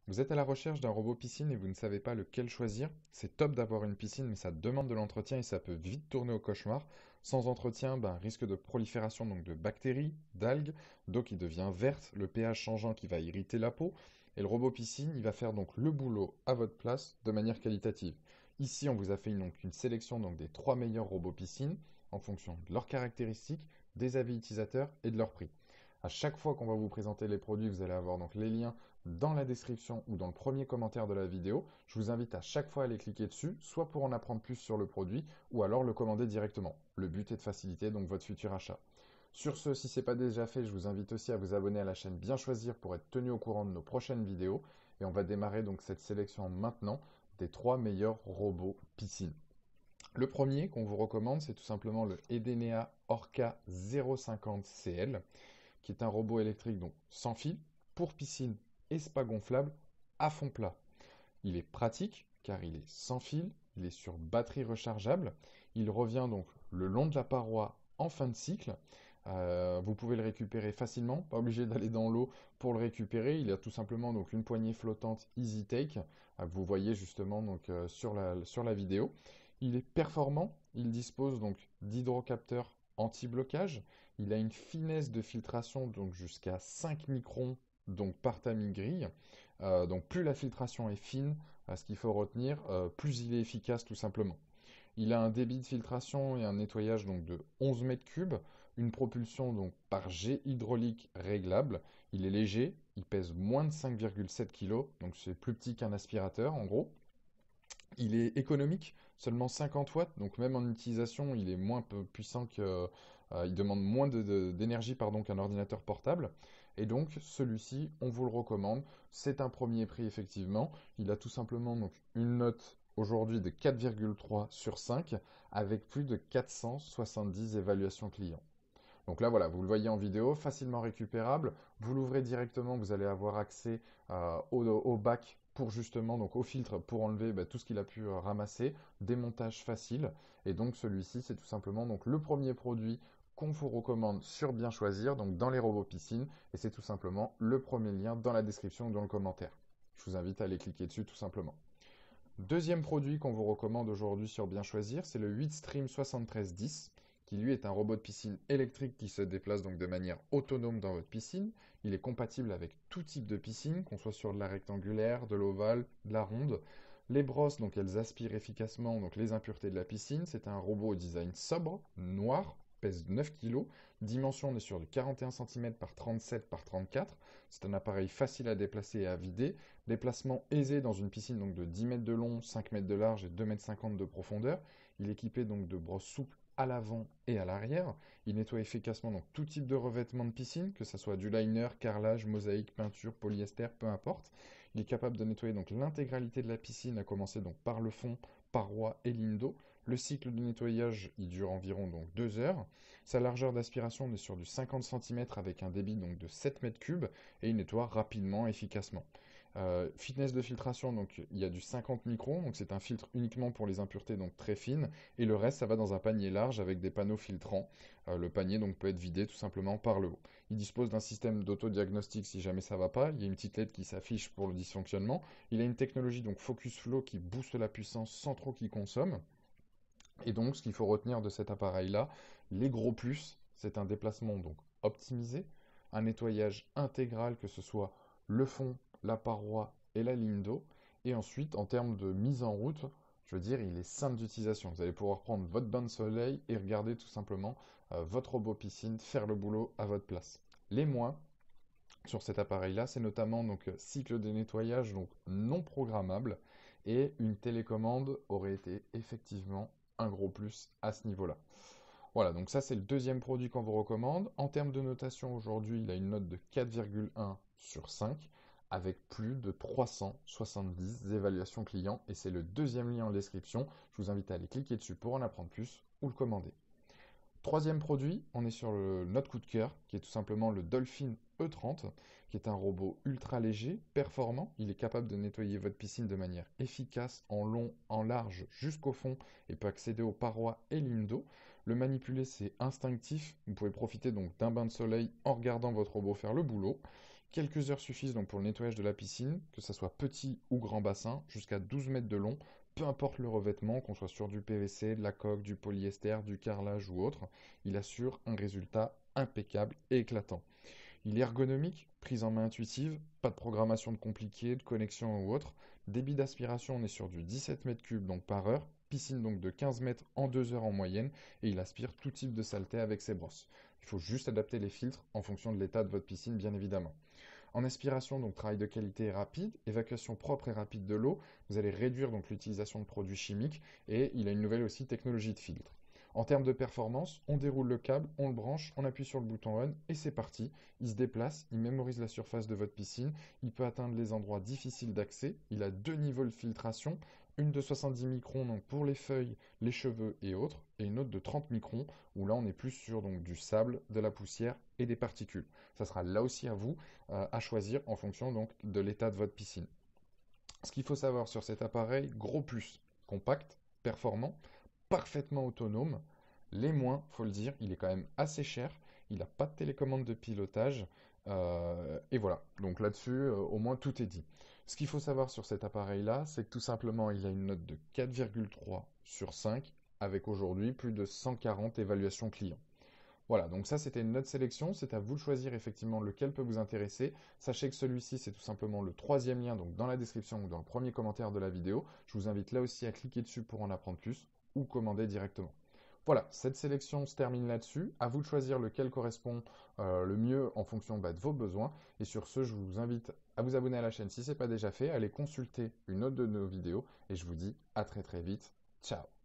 Vous êtes à la recherche d'un robot piscine et vous ne savez pas lequel choisir? C'est top d'avoir une piscine, mais ça demande de l'entretien et ça peut vite tourner au cauchemar. Sans entretien, risque de prolifération donc de bactéries, d'algues, d'eau qui devient verte, le pH changeant qui va irriter la peau. Et le robot piscine, il va faire donc le boulot à votre place de manière qualitative. Ici, on vous a fait donc une sélection donc des 3 meilleurs robots piscine en fonction de leurs caractéristiques, des avis utilisateurs et de leur prix. À chaque fois qu'on va vous présenter les produits, vous allez avoir donc les liens dans la description ou dans le premier commentaire de la vidéo. Je vous invite à chaque fois à aller cliquer dessus, soit pour en apprendre plus sur le produit, ou alors le commander directement. Le but est de faciliter donc votre futur achat. Sur ce, si ce n'est pas déjà fait, je vous invite aussi à vous abonner à la chaîne Bien Choisir pour être tenu au courant de nos prochaines vidéos. Et on va démarrer donc cette sélection maintenant des 3 meilleurs robots piscine. Le premier qu'on vous recommande, c'est tout simplement le Edenea Orca 050 CL, qui est un robot électrique donc sans fil, pour piscine et spa gonflable à fond plat. Il est pratique car il est sans fil, il est sur batterie rechargeable, il revient donc le long de la paroi en fin de cycle. Vous pouvez le récupérer facilement, pas obligé d'aller dans l'eau pour le récupérer. Il a tout simplement donc une poignée flottante Easy Take que vous voyez justement donc sur la vidéo. Il est performant, il dispose donc d'hydrocapteurs anti-blocage. Il a une finesse de filtration donc jusqu'à 5 microns donc par tamis grille. Donc plus la filtration est fine, ce qu'il faut retenir, plus il est efficace tout simplement. Il a un débit de filtration et un nettoyage donc de 11 mètres cubes, une propulsion donc par jet hydraulique réglable. Il est léger, il pèse moins de 5,7 kg, donc c'est plus petit qu'un aspirateur en gros. Il est économique, seulement 50 watts, donc même en utilisation, il est moins puissant que... il demande moins d'énergie qu'un ordinateur portable. Et donc, celui-ci, on vous le recommande. C'est un premier prix, effectivement. Il a tout simplement donc, une note aujourd'hui de 4,3 sur 5, avec plus de 470 évaluations clients. Donc là, voilà, vous le voyez en vidéo, facilement récupérable. Vous l'ouvrez directement, vous allez avoir accès au bac pour justement, donc au filtre pour enlever tout ce qu'il a pu ramasser. Démontage facile. Et donc celui-ci, c'est tout simplement donc, le premier produit qu'on vous recommande sur Bien Choisir, donc dans les robots piscine. Et c'est tout simplement le premier lien dans la description ou dans le commentaire. Je vous invite à aller cliquer dessus tout simplement. Deuxième produit qu'on vous recommande aujourd'hui sur Bien Choisir, c'est le 8Stream 7310, qui lui est un robot de piscine électrique qui se déplace donc de manière autonome dans votre piscine. Il est compatible avec tout type de piscine, qu'on soit sur de la rectangulaire, de l'ovale, de la ronde. Les brosses, donc elles aspirent efficacement donc les impuretés de la piscine. C'est un robot au design sobre, noir, pèse 9 kg. Dimension, on est sur du 41 cm par 37 par 34. C'est un appareil facile à déplacer et à vider. Déplacement aisé dans une piscine donc de 10 mètres de long, 5 mètres de large et 2,50 m de profondeur. Il est équipé donc de brosses souples à l'avant et à l'arrière. Il nettoie efficacement donc tout type de revêtement de piscine, que ce soit du liner, carrelage, mosaïque, peinture, polyester, peu importe. Il est capable de nettoyer donc l'intégralité de la piscine, à commencer donc par le fond, parois et ligne d'eau. Le cycle de nettoyage, il dure environ donc 2 heures. Sa largeur d'aspiration, on est sur du 50 cm avec un débit donc de 7 mètres cubes et il nettoie rapidement, efficacement. Fitness de filtration, donc il y a du 50 microns, donc c'est un filtre uniquement pour les impuretés donc très fines, et le reste ça va dans un panier large avec des panneaux filtrants. Le panier donc peut être vidé tout simplement par le haut. Il dispose d'un système d'autodiagnostic si jamais ça va pas, il y a une petite LED qui s'affiche pour le dysfonctionnement. Il a une technologie donc Focus Flow qui booste la puissance sans trop qu'il consomme. Et donc ce qu'il faut retenir de cet appareil là, les gros plus, c'est un déplacement donc optimisé, un nettoyage intégral que ce soit le fond, la paroi et la ligne d'eau. Et ensuite, en termes de mise en route, je veux dire, il est simple d'utilisation. Vous allez pouvoir prendre votre bain de soleil et regarder tout simplement votre robot piscine faire le boulot à votre place. Les moins sur cet appareil-là, c'est notamment donc cycle de nettoyage donc non programmable et une télécommande aurait été effectivement un gros plus à ce niveau-là. Voilà, donc ça c'est le deuxième produit qu'on vous recommande. En termes de notation, aujourd'hui, il a une note de 4,1 sur 5 avec plus de 370 évaluations clients et c'est le deuxième lien en description. Je vous invite à aller cliquer dessus pour en apprendre plus ou le commander. Troisième produit, on est sur notre coup de cœur, qui est tout simplement le Dolphin E30, qui est un robot ultra léger, performant. Il est capable de nettoyer votre piscine de manière efficace, en long, en large, jusqu'au fond, et peut accéder aux parois et lignes d'eau. Le manipuler, c'est instinctif. Vous pouvez profiter donc d'un bain de soleil en regardant votre robot faire le boulot. Quelques heures suffisent donc pour le nettoyage de la piscine, que ce soit petit ou grand bassin, jusqu'à 12 mètres de long, peu importe le revêtement, qu'on soit sur du PVC, de la coque, du polyester, du carrelage ou autre, il assure un résultat impeccable et éclatant. Il est ergonomique, prise en main intuitive, pas de programmation de compliqué, de connexion ou autre. Débit d'aspiration, on est sur du 17 mètres cubes donc par heure. Piscine donc de 15 mètres en 2 heures en moyenne. Et il aspire tout type de saleté avec ses brosses. Il faut juste adapter les filtres en fonction de l'état de votre piscine, bien évidemment. En aspiration, donc travail de qualité et rapide, évacuation propre et rapide de l'eau, vous allez réduire donc l'utilisation de produits chimiques et il a une nouvelle aussi technologie de filtre. En termes de performance, on déroule le câble, on le branche, on appuie sur le bouton on et c'est parti. Il se déplace, il mémorise la surface de votre piscine, il peut atteindre les endroits difficiles d'accès, il a 2 niveaux de filtration, une de 70 microns donc pour les feuilles, les cheveux et autres, et une autre de 30 microns où là on est plus sur donc, du sable, de la poussière et des particules. Ça sera là aussi à vous à choisir en fonction donc de l'état de votre piscine. Ce qu'il faut savoir sur cet appareil, gros plus, compact, performant, parfaitement autonome. Les moins, faut le dire, il est quand même assez cher. Il n'a pas de télécommande de pilotage. Et voilà, donc là-dessus, au moins tout est dit. Ce qu'il faut savoir sur cet appareil-là, c'est que tout simplement, il a une note de 4,3 sur 5, avec aujourd'hui plus de 140 évaluations clients. Voilà, donc ça c'était une note sélection, c'est à vous de choisir effectivement lequel peut vous intéresser. Sachez que celui-ci c'est tout simplement le troisième lien donc dans la description ou dans le premier commentaire de la vidéo. Je vous invite là aussi à cliquer dessus pour en apprendre plus ou commander directement. Voilà, cette sélection se termine là-dessus. À vous de choisir lequel correspond le mieux en fonction de vos besoins. Et sur ce, je vous invite à vous abonner à la chaîne si ce n'est pas déjà fait, à aller consulter une autre de nos vidéos. Et je vous dis à très très vite. Ciao!